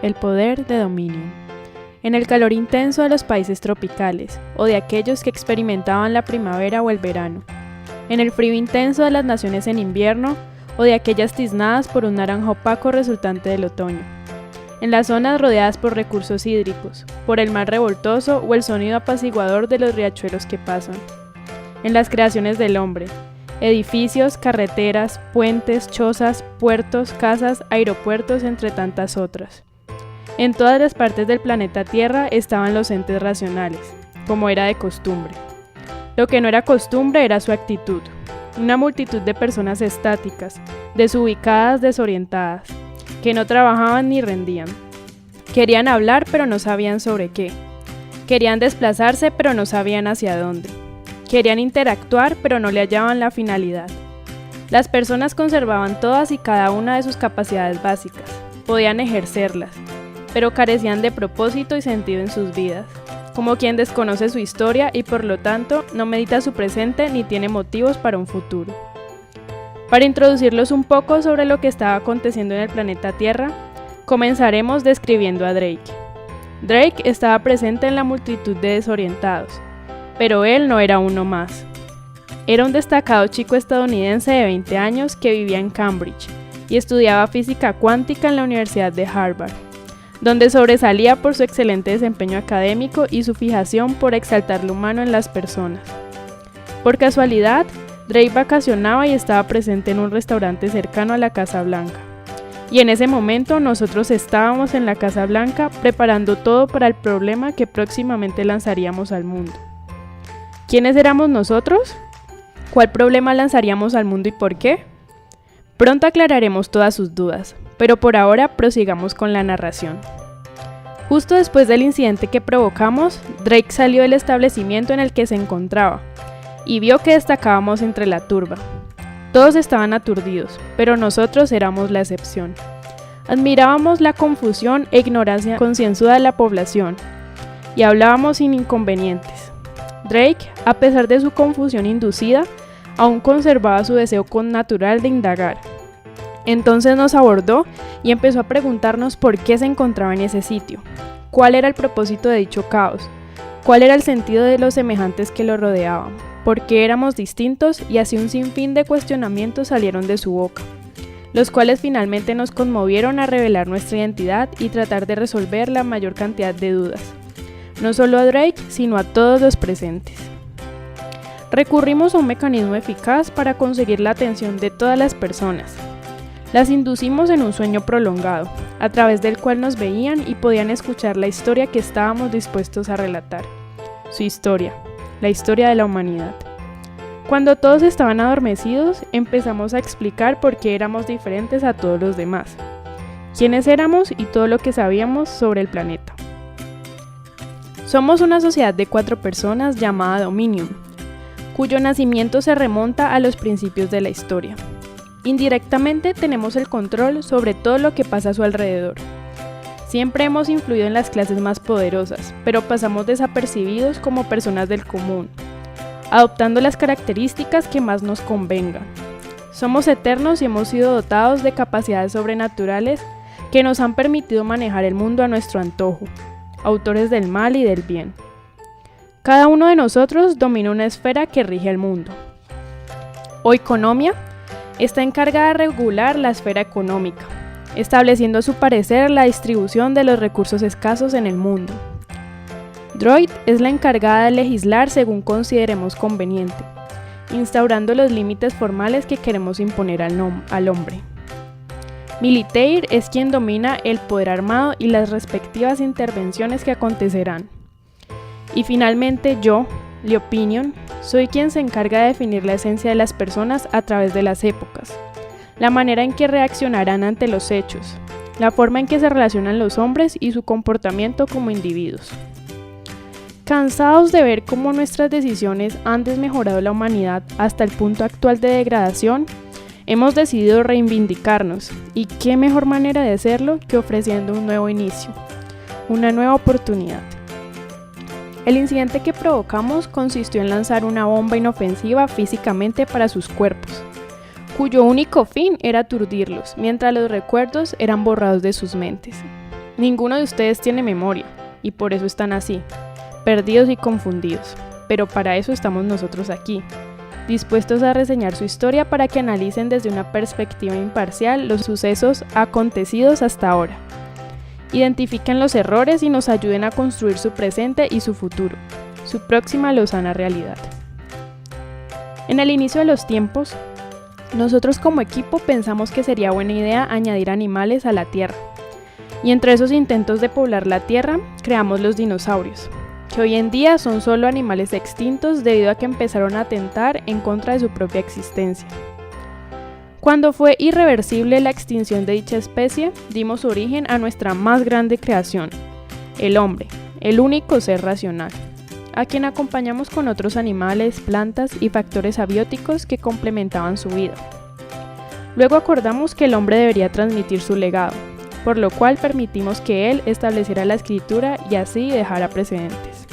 el poder de dominio. En el calor intenso de los países tropicales, o de aquellos que experimentaban la primavera o el verano. En el frío intenso de las naciones en invierno, o de aquellas tiznadas por un naranjo opaco resultante del otoño. En las zonas rodeadas por recursos hídricos, por el mar revoltoso o el sonido apaciguador de los riachuelos que pasan. En las creaciones del hombre, edificios, carreteras, puentes, chozas, puertos, casas, aeropuertos, entre tantas otras. En todas las partes del planeta Tierra estaban los entes racionales, como era de costumbre. Lo que no era costumbre era su actitud, una multitud de personas estáticas, desubicadas, desorientadas, que no trabajaban ni rendían. Querían hablar pero no sabían sobre qué. Querían desplazarse pero no sabían hacia dónde. Querían interactuar, pero no le hallaban la finalidad. Las personas conservaban todas y cada una de sus capacidades básicas, podían ejercerlas, pero carecían de propósito y sentido en sus vidas, como quien desconoce su historia y por lo tanto no medita su presente ni tiene motivos para un futuro. Para introducirlos un poco sobre lo que estaba aconteciendo en el planeta Tierra, comenzaremos describiendo a Drake. Drake estaba presente en la multitud de desorientados, pero él no era uno más. Era un destacado chico estadounidense de 20 años que vivía en Cambridge y estudiaba física cuántica en la Universidad de Harvard, donde sobresalía por su excelente desempeño académico y su fijación por exaltar lo humano en las personas. Por casualidad, Drake vacacionaba y estaba presente en un restaurante cercano a la Casa Blanca. Y en ese momento nosotros estábamos en la Casa Blanca preparando todo para el problema que próximamente lanzaríamos al mundo. ¿Quiénes éramos nosotros? ¿Cuál problema lanzaríamos al mundo y por qué? Pronto aclararemos todas sus dudas, pero por ahora prosigamos con la narración. Justo después del incidente que provocamos, Drake salió del establecimiento en el que se encontraba y vio que destacábamos entre la turba. Todos estaban aturdidos, pero nosotros éramos la excepción. Admirábamos la confusión e ignorancia concienzuda de la población y hablábamos sin inconvenientes. Drake, a pesar de su confusión inducida, aún conservaba su deseo connatural de indagar. Entonces nos abordó y empezó a preguntarnos por qué se encontraba en ese sitio, cuál era el propósito de dicho caos, cuál era el sentido de los semejantes que lo rodeaban, por qué éramos distintos y así un sinfín de cuestionamientos salieron de su boca, los cuales finalmente nos conmovieron a revelar nuestra identidad y tratar de resolver la mayor cantidad de dudas. No solo a Drake, sino a todos los presentes. Recurrimos a un mecanismo eficaz para conseguir la atención de todas las personas. Las inducimos en un sueño prolongado, a través del cual nos veían y podían escuchar la historia que estábamos dispuestos a relatar. Su historia, la historia de la humanidad. Cuando todos estaban adormecidos, empezamos a explicar por qué éramos diferentes a todos los demás, quiénes éramos y todo lo que sabíamos sobre el planeta. Somos una sociedad de 4 personas llamada Dominion, cuyo nacimiento se remonta a los principios de la historia. Indirectamente tenemos el control sobre todo lo que pasa a su alrededor. Siempre hemos influido en las clases más poderosas, pero pasamos desapercibidos como personas del común, adoptando las características que más nos convengan. Somos eternos y hemos sido dotados de capacidades sobrenaturales que nos han permitido manejar el mundo a nuestro antojo. Autores del mal y del bien. Cada uno de nosotros domina una esfera que rige el mundo. Oikonomia está encargada de regular la esfera económica, estableciendo a su parecer la distribución de los recursos escasos en el mundo. Droid es la encargada de legislar según consideremos conveniente, instaurando los límites formales que queremos imponer al hombre. Militaire es quien domina el poder armado y las respectivas intervenciones que acontecerán. Y finalmente yo, Leopinion, soy quien se encarga de definir la esencia de las personas a través de las épocas, la manera en que reaccionarán ante los hechos, la forma en que se relacionan los hombres y su comportamiento como individuos. Cansados de ver cómo nuestras decisiones han desmejorado la humanidad hasta el punto actual de degradación, hemos decidido reivindicarnos, y qué mejor manera de hacerlo que ofreciendo un nuevo inicio, una nueva oportunidad. El incidente que provocamos consistió en lanzar una bomba inofensiva físicamente para sus cuerpos, cuyo único fin era aturdirlos, mientras los recuerdos eran borrados de sus mentes. Ninguno de ustedes tiene memoria, y por eso están así, perdidos y confundidos. Pero para eso estamos nosotros aquí, dispuestos a reseñar su historia para que analicen desde una perspectiva imparcial los sucesos acontecidos hasta ahora. Identifiquen los errores y nos ayuden a construir su presente y su futuro, su próxima lozana realidad. En el inicio de los tiempos, nosotros como equipo pensamos que sería buena idea añadir animales a la Tierra. Y entre esos intentos de poblar la Tierra, creamos los dinosaurios, que hoy en día son solo animales extintos debido a que empezaron a atentar en contra de su propia existencia. Cuando fue irreversible la extinción de dicha especie, dimos origen a nuestra más grande creación, el hombre, el único ser racional, a quien acompañamos con otros animales, plantas y factores abióticos que complementaban su vida. Luego acordamos que el hombre debería transmitir su legado, por lo cual permitimos que él estableciera la escritura y así dejara precedentes.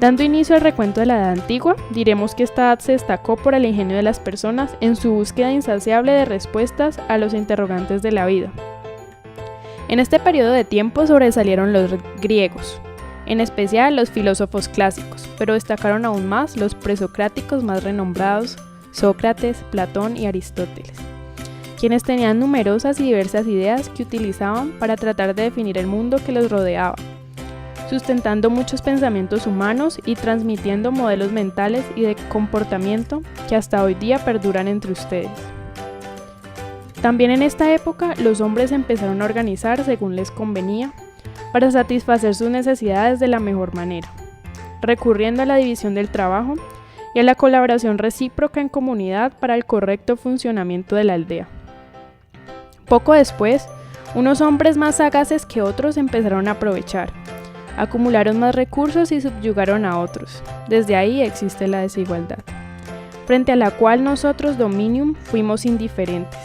Dando inicio al recuento de la Edad Antigua, diremos que esta edad se destacó por el ingenio de las personas en su búsqueda insaciable de respuestas a los interrogantes de la vida. En este periodo de tiempo sobresalieron los griegos, en especial los filósofos clásicos, pero destacaron aún más los presocráticos más renombrados, Sócrates, Platón y Aristóteles, quienes tenían numerosas y diversas ideas que utilizaban para tratar de definir el mundo que los rodeaba, sustentando muchos pensamientos humanos y transmitiendo modelos mentales y de comportamiento que hasta hoy día perduran entre ustedes. También en esta época los hombres empezaron a organizar según les convenía para satisfacer sus necesidades de la mejor manera, recurriendo a la división del trabajo y a la colaboración recíproca en comunidad para el correcto funcionamiento de la aldea. Poco después, unos hombres más sagaces que otros empezaron a aprovechar, acumularon más recursos y subyugaron a otros. Desde ahí existe la desigualdad, frente a la cual nosotros, Dominium, fuimos indiferentes.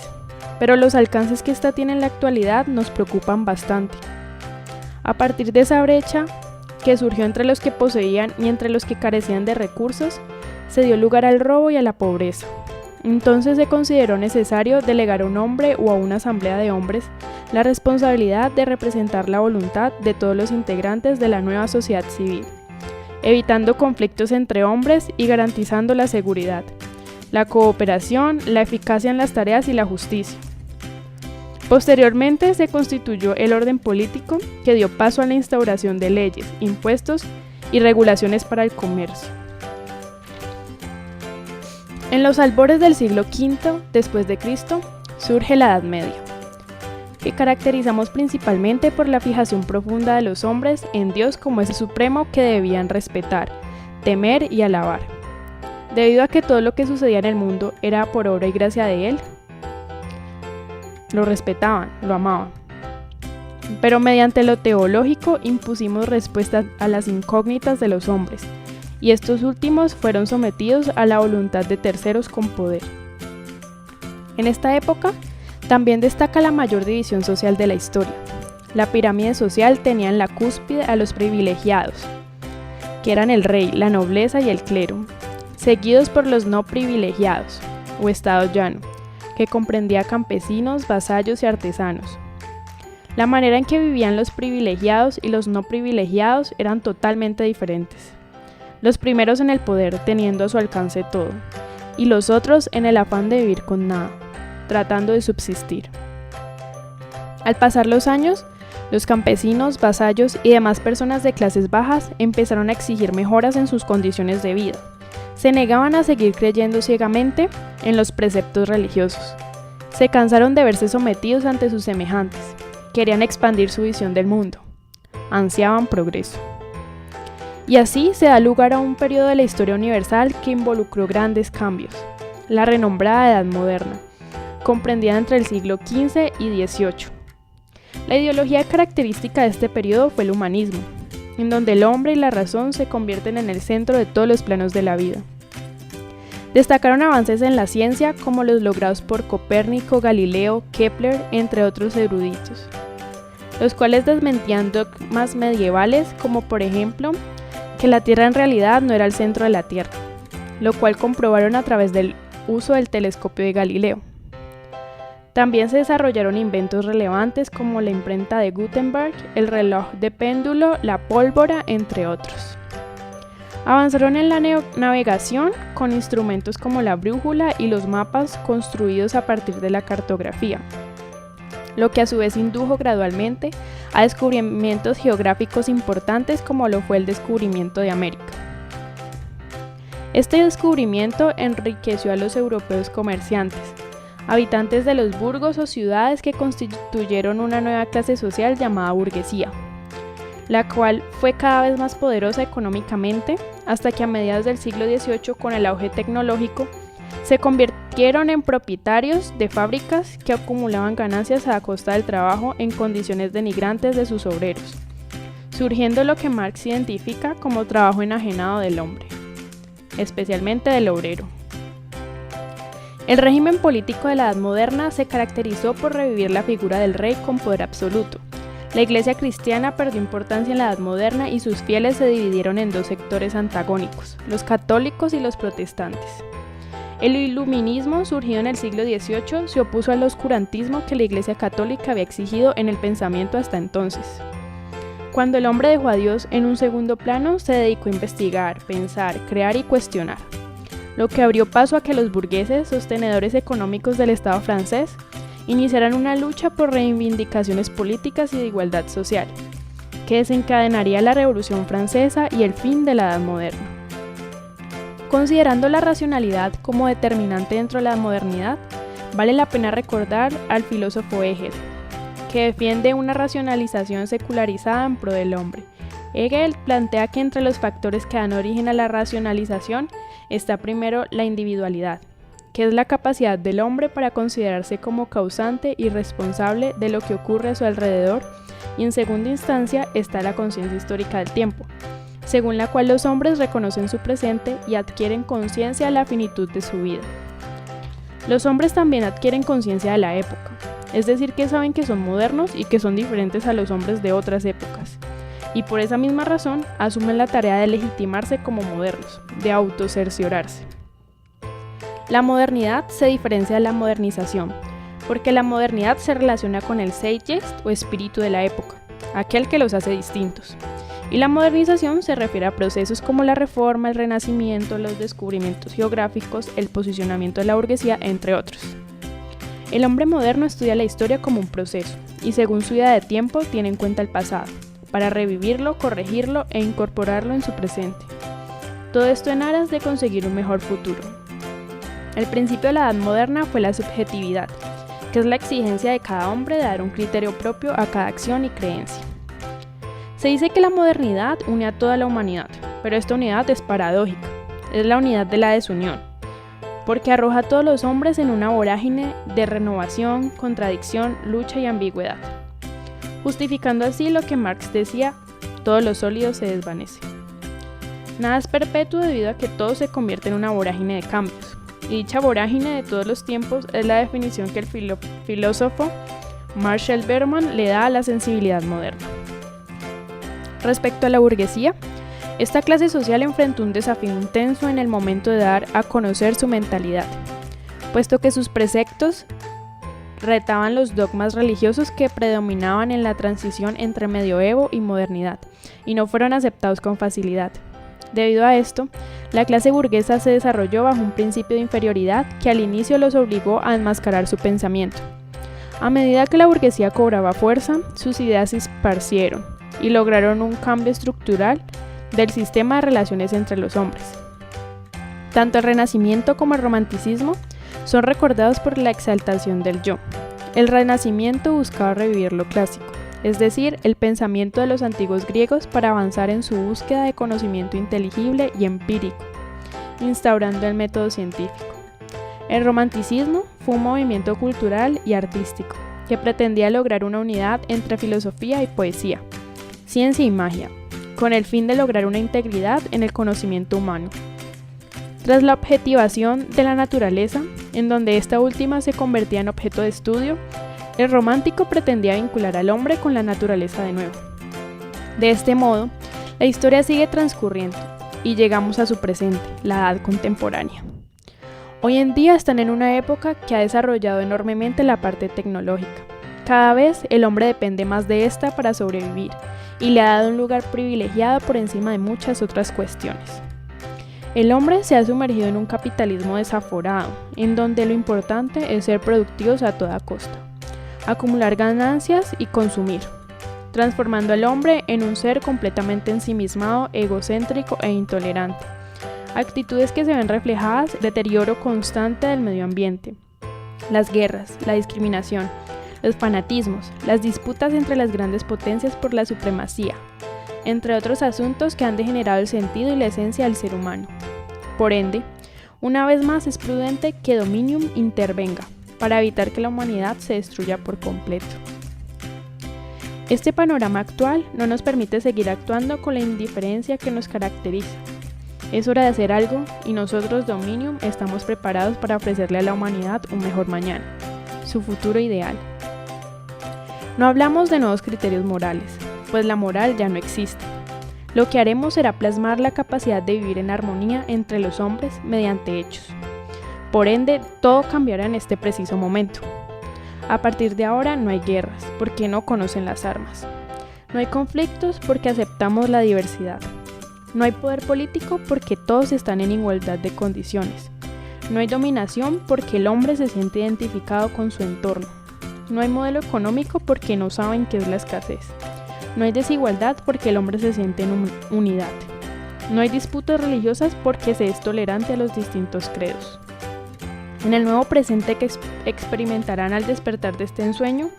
Pero los alcances que esta tiene en la actualidad nos preocupan bastante. A partir de esa brecha que surgió entre los que poseían y entre los que carecían de recursos, se dio lugar al robo y a la pobreza. Entonces se consideró necesario delegar a un hombre o a una asamblea de hombres la responsabilidad de representar la voluntad de todos los integrantes de la nueva sociedad civil, evitando conflictos entre hombres y garantizando la seguridad, la cooperación, la eficacia en las tareas y la justicia. Posteriormente se constituyó el orden político que dio paso a la instauración de leyes, impuestos y regulaciones para el comercio. En los albores del siglo V después de Cristo surge la Edad Media, que caracterizamos principalmente por la fijación profunda de los hombres en Dios como ese supremo que debían respetar, temer y alabar. Debido a que todo lo que sucedía en el mundo era por obra y gracia de Él, lo respetaban, lo amaban. Pero mediante lo teológico impusimos respuestas a las incógnitas de los hombres, y estos últimos fueron sometidos a la voluntad de terceros con poder. En esta época también destaca la mayor división social de la historia. La pirámide social tenía en la cúspide a los privilegiados, que eran el rey, la nobleza y el clero, seguidos por los no privilegiados, o estado llano, que comprendía campesinos, vasallos y artesanos. La manera en que vivían los privilegiados y los no privilegiados eran totalmente diferentes. Los primeros en el poder teniendo a su alcance todo, y los otros en el afán de vivir con nada, tratando de subsistir. Al pasar los años, los campesinos, vasallos y demás personas de clases bajas empezaron a exigir mejoras en sus condiciones de vida. Se negaban a seguir creyendo ciegamente en los preceptos religiosos. Se cansaron de verse sometidos ante sus semejantes. Querían expandir su visión del mundo. Ansiaban progreso. Y así se da lugar a un periodo de la historia universal que involucró grandes cambios. La renombrada Edad Moderna, comprendida entre el siglo XV y XVIII. La ideología característica de este periodo fue el humanismo, en donde el hombre y la razón se convierten en el centro de todos los planos de la vida. Destacaron avances en la ciencia como los logrados por Copérnico, Galileo, Kepler, entre otros eruditos, los cuales desmentían dogmas medievales como por ejemplo que la Tierra en realidad no era el centro de la Tierra, lo cual comprobaron a través del uso del telescopio de Galileo. También se desarrollaron inventos relevantes como la imprenta de Gutenberg, el reloj de péndulo, la pólvora, entre otros. Avanzaron en la navegación con instrumentos como la brújula y los mapas construidos a partir de la cartografía, lo que a su vez indujo gradualmente a descubrimientos geográficos importantes como lo fue el descubrimiento de América. Este descubrimiento enriqueció a los europeos comerciantes, habitantes de los burgos o ciudades que constituyeron una nueva clase social llamada burguesía, la cual fue cada vez más poderosa económicamente hasta que a mediados del siglo XVIII, con el auge tecnológico, se convirtieron en propietarios de fábricas que acumulaban ganancias a costa del trabajo en condiciones denigrantes de sus obreros, surgiendo lo que Marx identifica como trabajo enajenado del hombre, especialmente del obrero. El régimen político de la Edad Moderna se caracterizó por revivir la figura del rey con poder absoluto. La Iglesia cristiana perdió importancia en la Edad Moderna y sus fieles se dividieron en dos sectores antagónicos, los católicos y los protestantes. El iluminismo, surgido en el siglo XVIII, se opuso al oscurantismo que la Iglesia católica había exigido en el pensamiento hasta entonces. Cuando el hombre dejó a Dios en un segundo plano, se dedicó a investigar, pensar, crear y cuestionar, lo que abrió paso a que los burgueses, sostenedores económicos del Estado francés, iniciaran una lucha por reivindicaciones políticas y de igualdad social, que desencadenaría la Revolución Francesa y el fin de la Edad Moderna. Considerando la racionalidad como determinante dentro de la modernidad, vale la pena recordar al filósofo Hegel, que defiende una racionalización secularizada en pro del hombre. Hegel plantea que entre los factores que dan origen a la racionalización está primero la individualidad, que es la capacidad del hombre para considerarse como causante y responsable de lo que ocurre a su alrededor, y en segunda instancia está la conciencia histórica del tiempo, según la cual los hombres reconocen su presente y adquieren conciencia de la finitud de su vida. Los hombres también adquieren conciencia de la época, es decir, que saben que son modernos y que son diferentes a los hombres de otras épocas, y por esa misma razón asumen la tarea de legitimarse como modernos, de autocerciorarse. La modernidad se diferencia de la modernización, porque la modernidad se relaciona con el Zeitgeist o espíritu de la época, aquel que los hace distintos, y la modernización se refiere a procesos como la reforma, el renacimiento, los descubrimientos geográficos, el posicionamiento de la burguesía, entre otros. El hombre moderno estudia la historia como un proceso, y según su idea de tiempo tiene en cuenta el pasado, para revivirlo, corregirlo e incorporarlo en su presente. Todo esto en aras de conseguir un mejor futuro. El principio de la Edad Moderna fue la subjetividad, que es la exigencia de cada hombre de dar un criterio propio a cada acción y creencia. Se dice que la modernidad une a toda la humanidad, pero esta unidad es paradójica, es la unidad de la desunión, porque arroja a todos los hombres en una vorágine de renovación, contradicción, lucha y ambigüedad, justificando así lo que Marx decía: todo lo sólido se desvanece. Nada es perpetuo debido a que todo se convierte en una vorágine de cambios, y dicha vorágine de todos los tiempos es la definición que el filósofo Marshall Berman le da a la sensibilidad moderna. Respecto a la burguesía, esta clase social enfrentó un desafío intenso en el momento de dar a conocer su mentalidad, puesto que sus preceptos retaban los dogmas religiosos que predominaban en la transición entre medioevo y modernidad, y no fueron aceptados con facilidad. Debido a esto, la clase burguesa se desarrolló bajo un principio de inferioridad que al inicio los obligó a enmascarar su pensamiento. A medida que la burguesía cobraba fuerza, sus ideas se esparcieron y lograron un cambio estructural del sistema de relaciones entre los hombres. Tanto el Renacimiento como el Romanticismo son recordados por la exaltación del yo. El Renacimiento buscaba revivir lo clásico, es decir, el pensamiento de los antiguos griegos para avanzar en su búsqueda de conocimiento inteligible y empírico, instaurando el método científico. El Romanticismo fue un movimiento cultural y artístico que pretendía lograr una unidad entre filosofía y poesía, ciencia y magia, con el fin de lograr una integridad en el conocimiento humano. Tras la objetivación de la naturaleza, en donde esta última se convertía en objeto de estudio, el romántico pretendía vincular al hombre con la naturaleza de nuevo. De este modo, la historia sigue transcurriendo y llegamos a su presente, la edad contemporánea. Hoy en día están en una época que ha desarrollado enormemente la parte tecnológica. Cada vez el hombre depende más de esta para sobrevivir y le ha dado un lugar privilegiado por encima de muchas otras cuestiones. El hombre se ha sumergido en un capitalismo desaforado, en donde lo importante es ser productivos a toda costa, acumular ganancias y consumir, transformando al hombre en un ser completamente ensimismado, egocéntrico e intolerante. Actitudes que se ven reflejadas en el deterioro constante del medio ambiente, las guerras, la discriminación, los fanatismos, las disputas entre las grandes potencias por la supremacía, entre otros asuntos que han degenerado el sentido y la esencia del ser humano. Por ende, una vez más es prudente que Dominium intervenga para evitar que la humanidad se destruya por completo. Este panorama actual no nos permite seguir actuando con la indiferencia que nos caracteriza. Es hora de hacer algo y nosotros, Dominium, estamos preparados para ofrecerle a la humanidad un mejor mañana, su futuro ideal. No hablamos de nuevos criterios morales, pues la moral ya no existe. Lo que haremos será plasmar la capacidad de vivir en armonía entre los hombres mediante hechos. Por ende, todo cambiará en este preciso momento. A partir de ahora no hay guerras, porque no conocen las armas. No hay conflictos porque aceptamos la diversidad. No hay poder político porque todos están en igualdad de condiciones. No hay dominación porque el hombre se siente identificado con su entorno. No hay modelo económico porque no saben qué es la escasez. No hay desigualdad porque el hombre se siente en unidad. No hay disputas religiosas porque se es tolerante a los distintos credos. En el nuevo presente que experimentarán al despertar de este ensueño,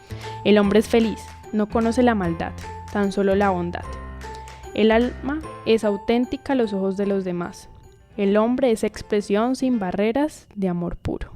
el hombre es feliz, no conoce la maldad, tan solo la bondad. El alma es auténtica a los ojos de los demás. El hombre es expresión sin barreras de amor puro.